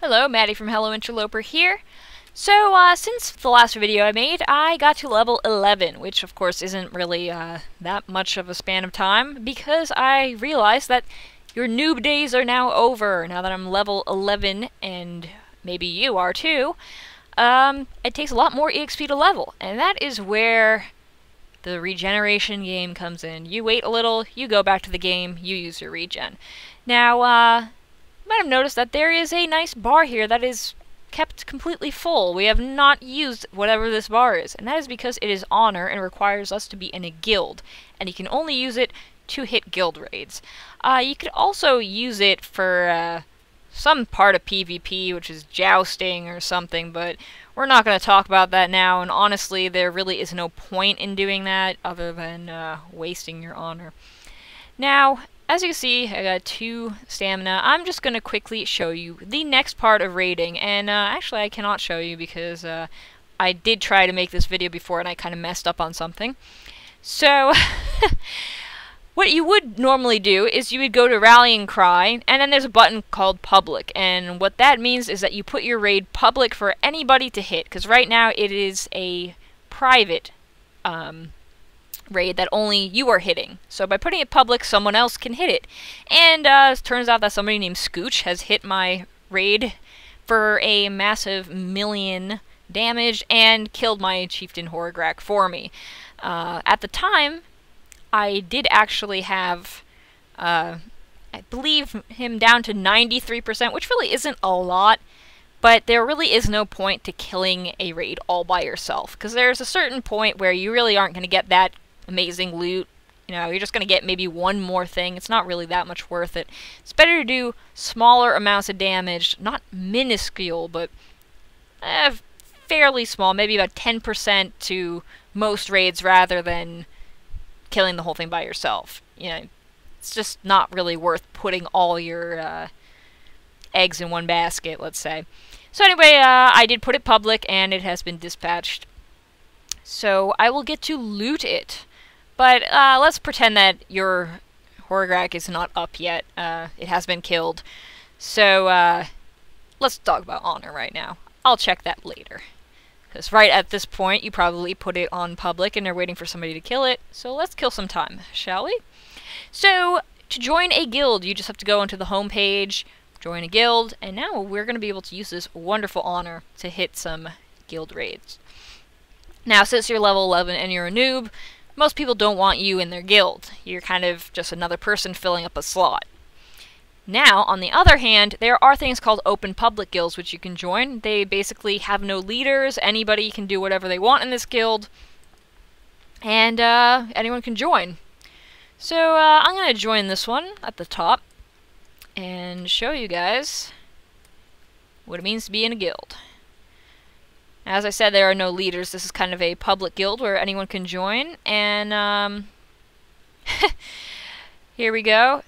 Hello, Maddie from Hello Interloper here. So, since the last video I made, I got to level 11, which of course isn't really that much of a span of time, because I realized that your noob days are now over. Now that I'm level 11, and maybe you are too, it takes a lot more EXP to level, and that is where the regeneration game comes in. You wait a little, you go back to the game, you use your regen. Now, you might have noticed that there is a nice bar here that is kept completely full. We have not used whatever this bar is, and that is because it is honor and requires us to be in a guild, and you can only use it to hit guild raids. You could also use it for some part of PvP, which is jousting or something, but we're not going to talk about that now, and honestly, there really is no point in doing that other than wasting your honor. Now, as you can see, I got 2 stamina. I'm just going to quickly show you the next part of raiding, and actually I cannot show you because I did try to make this video before and I kind of messed up on something. So, what you would normally do is you would go to Rallying Cry, and then there's a button called Public, and what that means is that you put your raid public for anybody to hit, because right now it is a private raid that only you are hitting. So by putting it public, someone else can hit it. And it turns out that somebody named Scooch has hit my raid for a massive 1,000,000 damage and killed my Chieftain Horagrak for me. At the time, I did actually have, I believe, him down to 93%, which really isn't a lot. But there really is no point to killing a raid all by yourself, because there's a certain point where you really aren't going to get that amazing loot. You know, you're just going to get maybe one more thing. It's not really that much worth it. It's better to do smaller amounts of damage, not minuscule, but fairly small, maybe about 10% to most raids rather than killing the whole thing by yourself. You know, it's just not really worth putting all your eggs in one basket, let's say. So anyway, I did put it public, and it has been dispatched. So I will get to loot it. But let's pretend that your Horagrak is not up yet. It has been killed. So let's talk about honor right now. I'll check that later. Because right at this point, you probably put it on public and are waiting for somebody to kill it. So let's kill some time, shall we? So to join a guild, you just have to go into the home page, join a guild, and now we're going to be able to use this wonderful honor to hit some guild raids. Now, since you're level 11 and you're a noob, most people don't want you in their guild. You're kind of just another person filling up a slot. Now, on the other hand, there are things called open public guilds which you can join. They basically have no leaders. Anybody can do whatever they want in this guild, and anyone can join. So I'm going to join this one at the top and show you guys what it means to be in a guild. As I said, there are no leaders. This is kind of a public guild where anyone can join, and here we go.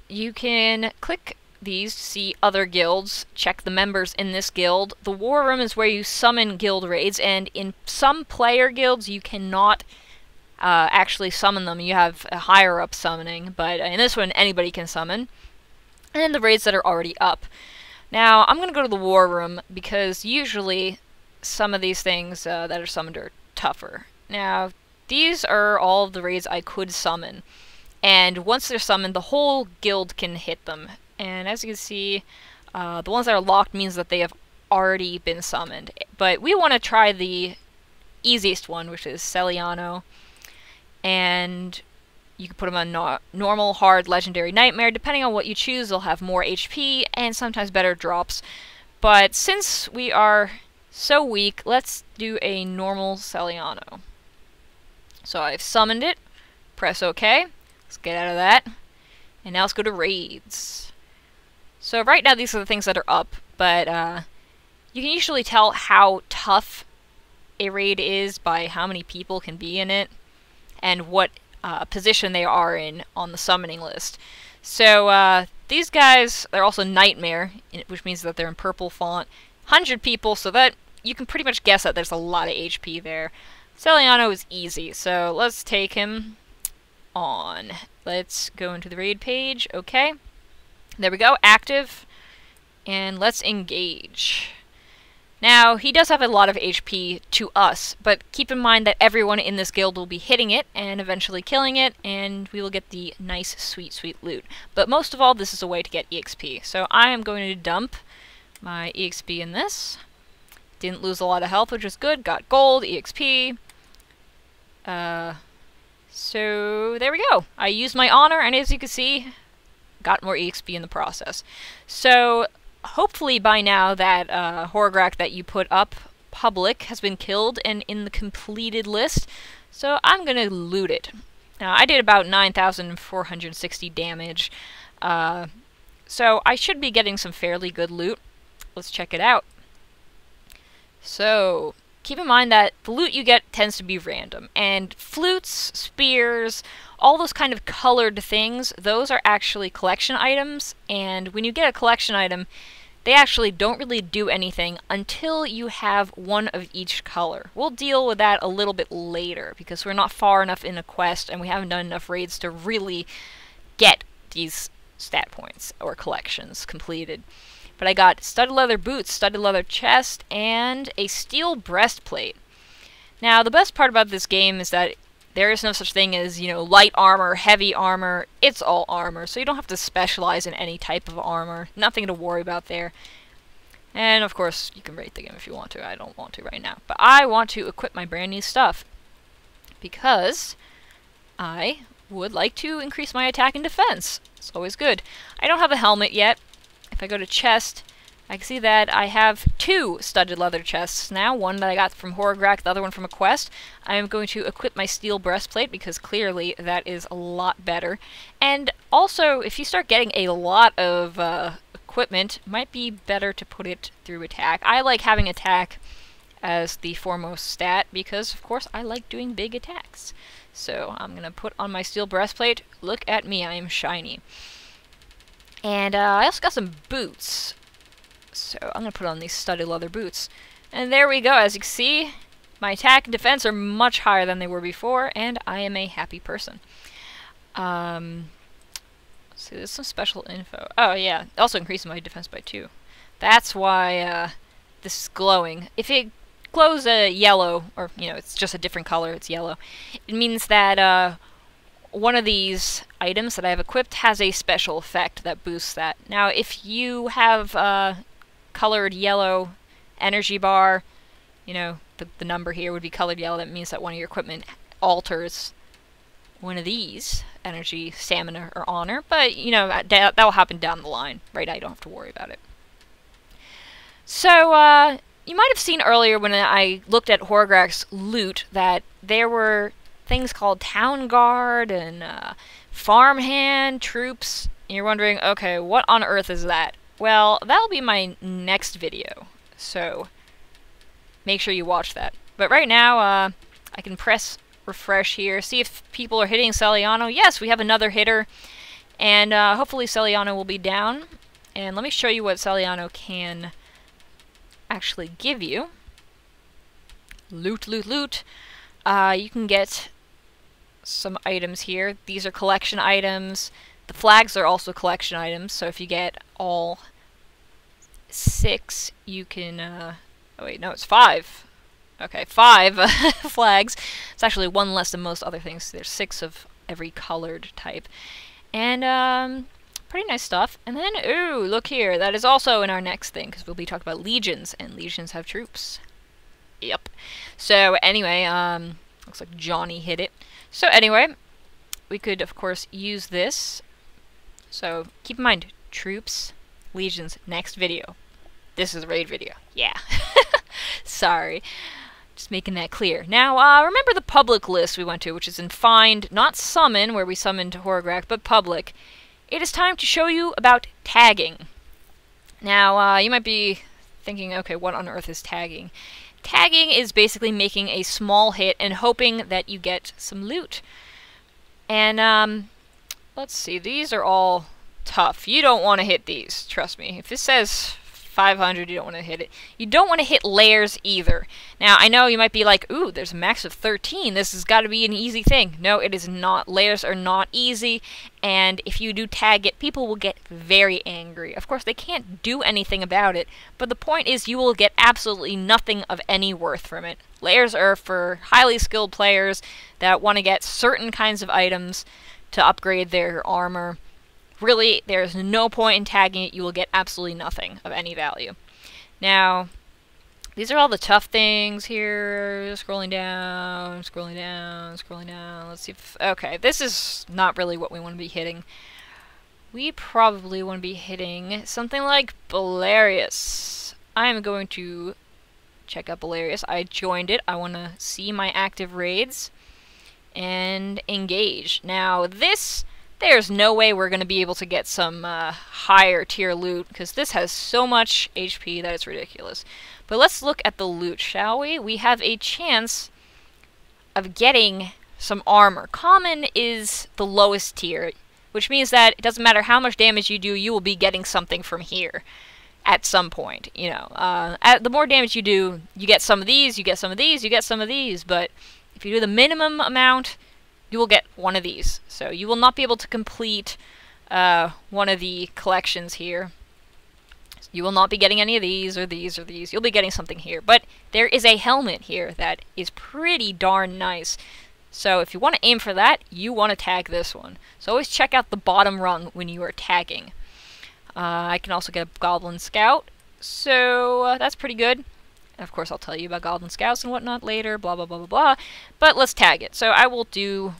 You can click these to see other guilds, check the members in this guild. The war room is where you summon guild raids, and in some player guilds you cannot actually summon them. You have a higher up summoning, but in this one anybody can summon. And then the raids that are already up. Now, I'm going to go to the war room because usually some of these things that are summoned are tougher. Now, these are all of the raids I could summon. And once they're summoned, the whole guild can hit them. And as you can see, the ones that are locked means that they have already been summoned. But we want to try the easiest one, which is Celiano. And you can put them on normal, hard, legendary, nightmare. Depending on what you choose, they'll have more HP and sometimes better drops. But since we are so weak, let's do a normal Celiano. So I've summoned it. Press OK. Let's get out of that. And now let's go to raids. So right now these are the things that are up, but you can usually tell how tough a raid is by how many people can be in it and what position they are in on the summoning list. So these guys, they're also nightmare, which means that they're in purple font. 100 people, so that you can pretty much guess that there's a lot of HP there. Celiano is easy, so let's take him on. Let's go into the raid page. Okay. There we go. Active. And let's engage. Now, he does have a lot of HP to us, but keep in mind that everyone in this guild will be hitting it and eventually killing it, and we will get the nice, sweet, sweet loot. But most of all, this is a way to get EXP. So I am going to dump my EXP in this. Didn't lose a lot of health, which is good. Got gold, EXP. So there we go. I used my honor, and as you can see, got more EXP in the process. So hopefully by now that Horgrak that you put up public has been killed and in the completed list, so I'm gonna loot it. Now I did about 9,460 damage, so I should be getting some fairly good loot. Let's check it out. So keep in mind that the loot you get tends to be random, and flutes, spears, all those kind of colored things, those are actually collection items, and when you get a collection item, they actually don't really do anything until you have one of each color. We'll deal with that a little bit later, because we're not far enough in a quest, and we haven't done enough raids to really get these stat points or collections completed. But I got studded leather boots, studded leather chest, and a steel breastplate. Now, the best part about this game is that there is no such thing as, you know, light armor, heavy armor. It's all armor, so you don't have to specialize in any type of armor. Nothing to worry about there. And, of course, you can rate the game if you want to. I don't want to right now. But I want to equip my brand new stuff, because I would like to increase my attack and defense. It's always good. I don't have a helmet yet. If I go to chest, I can see that I have 2 studded leather chests now, one that I got from Horgrak, the other one from a quest. I am going to equip my steel breastplate, because clearly that is a lot better. And also, if you start getting a lot of equipment, it might be better to put it through attack. I like having attack as the foremost stat, because of course I like doing big attacks. So I'm going to put on my steel breastplate. Look at me, I am shiny. And I also got some boots. So I'm going to put on these studded leather boots. And there we go. As you can see, my attack and defense are much higher than they were before, and I am a happy person. Let's see, there's some special info. Oh, yeah. Also increasing my defense by 2. That's why this is glowing. If it glows yellow, or, you know, it's just a different color, it's yellow, it means that one of these items that I have equipped has a special effect that boosts that. Now, if you have colored yellow energy bar, you know, the number here would be colored yellow, that means that one of your equipment alters one of these, energy, stamina, or honor, but, you know, that will happen down the line. Right now, you don't have to worry about it. So, you might have seen earlier when I looked at Horgrak's loot that there were things called Town Guard and Farmhand troops. And you're wondering, okay, what on earth is that? Well, that'll be my next video, so make sure you watch that. But right now, I can press refresh here, see if people are hitting Celiano. Yes, we have another hitter, and hopefully Celiano will be down. And let me show you what Celiano can actually give you. Loot, loot, loot. You can get some items here. These are collection items. The flags are also collection items, so if you get all 6, you can, oh wait, no, it's 5. Okay, 5 flags. It's actually 1 less than most other things. There's 6 of every colored type. And, pretty nice stuff. And then, ooh, look here. That is also in our next thing, because we'll be talking about legions, and legions have troops. Yep. So, anyway, looks like Johnny hit it. So, anyway, we could, of course, use this. So, keep in mind, troops, legions, next video. This is a raid video. Yeah. Sorry. Just making that clear. Now, remember the public list we went to, which is in Find, not Summon, where we summoned Horgrak, but Public. It is time to show you about tagging. Now, you might be thinking, okay, what on earth is tagging? Tagging is basically making a small hit and hoping that you get some loot. And, let's see, these are all tough. You don't want to hit these, trust me. If it says 500, you don't want to hit it. You don't want to hit layers either. Now, I know you might be like, ooh, there's a max of 13. This has got to be an easy thing. No, it is not. Layers are not easy, and if you do tag it, people will get very angry. Of course, they can't do anything about it, but the point is you will get absolutely nothing of any worth from it. Layers are for highly skilled players that want to get certain kinds of items to upgrade their armor. Really, there's no point in tagging it. You will get absolutely nothing of any value. Now, these are all the tough things here. Scrolling down, scrolling down, scrolling down. Let's see if... Okay, this is not really what we want to be hitting. We probably want to be hitting something like Belarius. I'm going to check out Belarius. I joined it. I want to see my active raids and engage. Now, this... There's no way we're going to be able to get some higher tier loot, because this has so much HP that it's ridiculous. But let's look at the loot, shall we? We have a chance of getting some armor. Common is the lowest tier, which means that it doesn't matter how much damage you do, you will be getting something from here at some point. You know, the more damage you do, you get some of these, you get some of these, you get some of these, but if you do the minimum amount, you will get one of these. So you will not be able to complete one of the collections here. You will not be getting any of these or these or these. You'll be getting something here. But there is a helmet here that is pretty darn nice. So if you want to aim for that, you want to tag this one. So always check out the bottom rung when you are tagging. I can also get a Goblin Scout. So that's pretty good. Of course, I'll tell you about Goblin Scouts and whatnot later, blah, blah, blah, blah, blah. But let's tag it. So I will do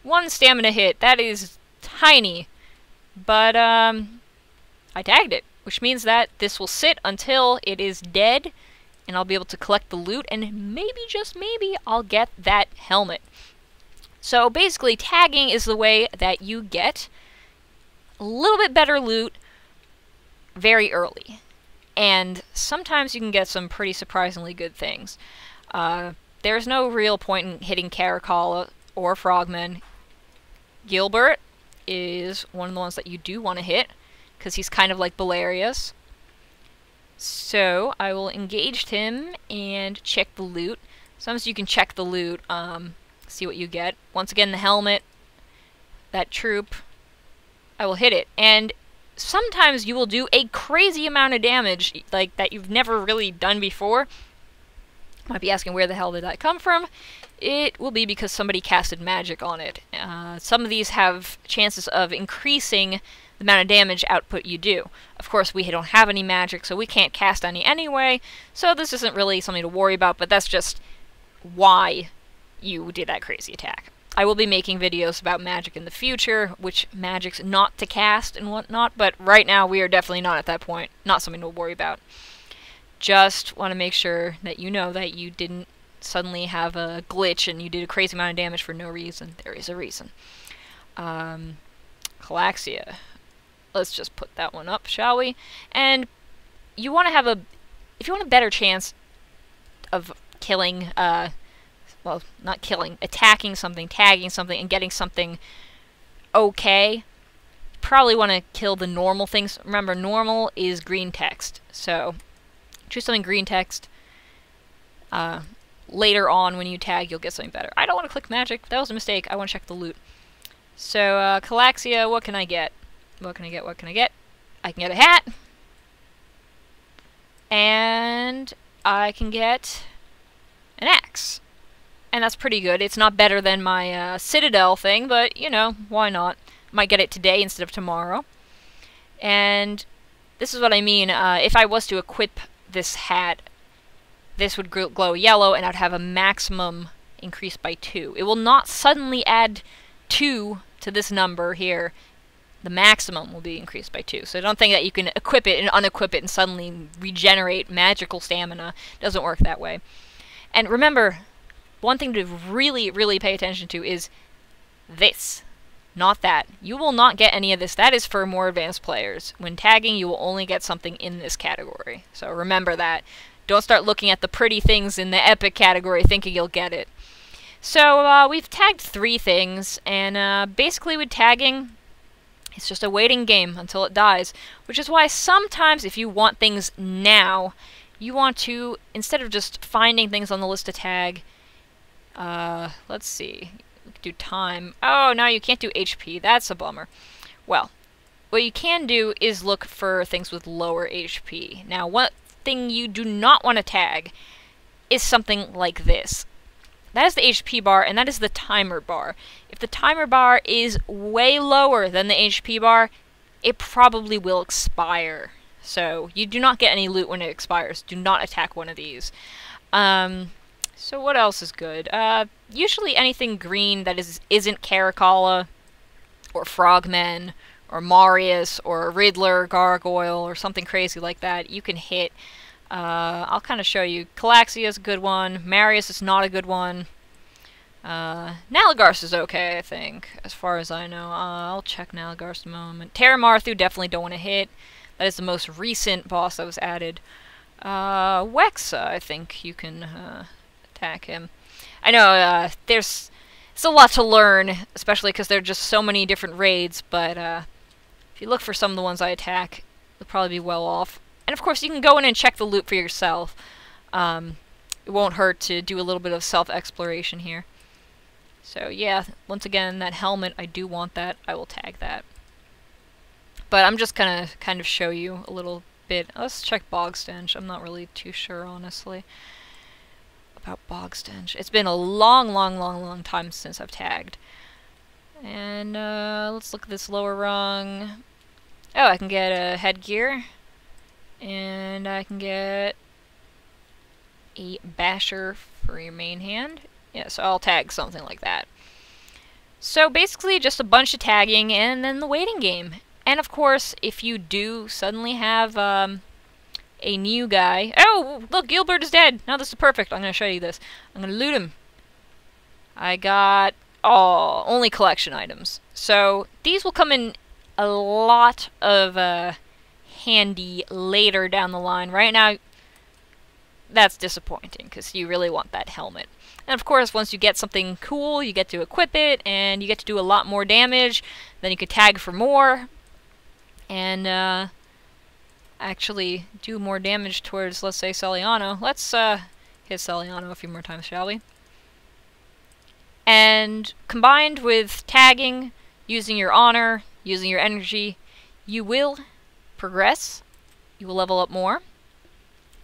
one stamina hit. That is tiny. But, I tagged it, which means that this will sit until it is dead, and I'll be able to collect the loot, and maybe, just maybe, I'll get that helmet. So basically, tagging is the way that you get a little bit better loot very early. And sometimes you can get some pretty surprisingly good things. There's no real point in hitting Caracalla or Frogman. Gilbert is one of the ones that you do want to hit, because he's kind of like Belarius. So I will engage him and check the loot. Sometimes you can check the loot, see what you get. Once again, the helmet, that troop, I will hit it. And sometimes you will do a crazy amount of damage, like, that you've never really done before. Might be asking, where the hell did that come from? It will be because somebody casted magic on it. Some of these have chances of increasing the amount of damage output you do. Of course, we don't have any magic, so we can't cast any anyway, so this isn't really something to worry about, but that's just why you did that crazy attack. I will be making videos about magic in the future, which magic's not to cast and whatnot, but right now we are definitely not at that point. Not something to worry about. Just want to make sure that you know that you didn't suddenly have a glitch and you did a crazy amount of damage for no reason. There is a reason. Calaxia. Let's just put that one up, shall we? And you want to have if you want a better chance of killing, well, not killing, attacking something, tagging something, and getting something okay, probably want to kill the normal things. Remember, normal is green text, so choose something green text. Later on, when you tag, you'll get something better. I don't want to click magic. That was a mistake. I want to check the loot. So, Calaxia, what can I get? What can I get? What can I get? I can get a hat. And I can get an axe. And that's pretty good. It's not better than my Citadel thing, but, you know, why not? Might get it today instead of tomorrow. And this is what I mean. If I was to equip this hat, this would glow yellow, and I'd have a maximum increase by 2. It will not suddenly add 2 to this number here. The maximum will be increased by 2. So don't think that you can equip it and unequip it and suddenly regenerate magical stamina. It doesn't work that way. And remember, one thing to really, really pay attention to is this, not that. You will not get any of this. That is for more advanced players. When tagging, you will only get something in this category. So remember that. Don't start looking at the pretty things in the epic category thinking you'll get it. So we've tagged 3 things, and basically with tagging, It's just a waiting game until it dies, which is why sometimes if you want things now, you want to, instead of just finding things on the list to tag, let's see, we could do time. Oh, no, you can't do HP. That's a bummer. Well, what you can do is look for things with lower HP. Now, one thing you do not want to tag is something like this. That is the HP bar, and that is the timer bar. If the timer bar is way lower than the HP bar, it probably will expire. So, you do not get any loot when it expires. Do not attack one of these. So what else is good? Usually anything green that isn't Caracalla, or Frogmen, or Marius, or Riddler, Gargoyle, or something crazy like that, you can hit. I'll kind of show you. Calaxia is a good one. Marius is not a good one. Nalagar's is okay, I think, as far as I know. I'll check Nalagar's in a moment. Terramarthu definitely don't want to hit. That is the most recent boss that was added. Wexa, I think you can attack him. I know it's a lot to learn, especially because there are just so many different raids, but if you look for some of the ones I attack, you'll probably be well off. And of course, you can go in and check the loot for yourself. It won't hurt to do a little bit of self-exploration here. So yeah, once again, that helmet, I do want that. I will tag that. But I'm just gonna kind of show you a little bit. Let's check Bogstench. I'm not really too sure, honestly, about Bogstench. It's been a long time since I've tagged. And let's look at this lower rung. Oh, I can get a headgear. And I can get a basher for your main hand. Yeah, so I'll tag something like that. So basically just a bunch of tagging and then the waiting game. And of course, if you do suddenly have a new guy... Oh, look, Gilbert is dead! Now this is perfect. I'm going to show you this. I'm going to loot him. I got... Oh, only collection items. So these will come in a lot of handy later down the line. Right now, that's disappointing, because you really want that helmet. And of course, once you get something cool, you get to equip it, and you get to do a lot more damage. Then you can tag for more, and actually do more damage towards, let's say, Celiano. Let's hit Celiano a few more times, shall we? And combined with tagging, using your honor, using your energy, you will progress, you will level up more,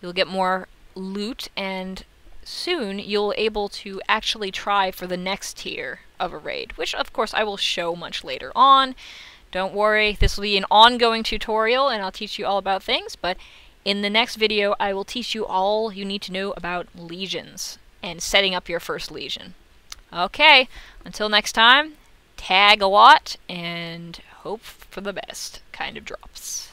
you'll get more loot, and soon you'll be able to actually try for the next tier of a raid, which of course I will show much later on. Don't worry, this will be an ongoing tutorial and I'll teach you all about things, but in the next video I will teach you all you need to know about legions and setting up your first legion. Okay, until next time, tag a lot and hope for the best kind of drops.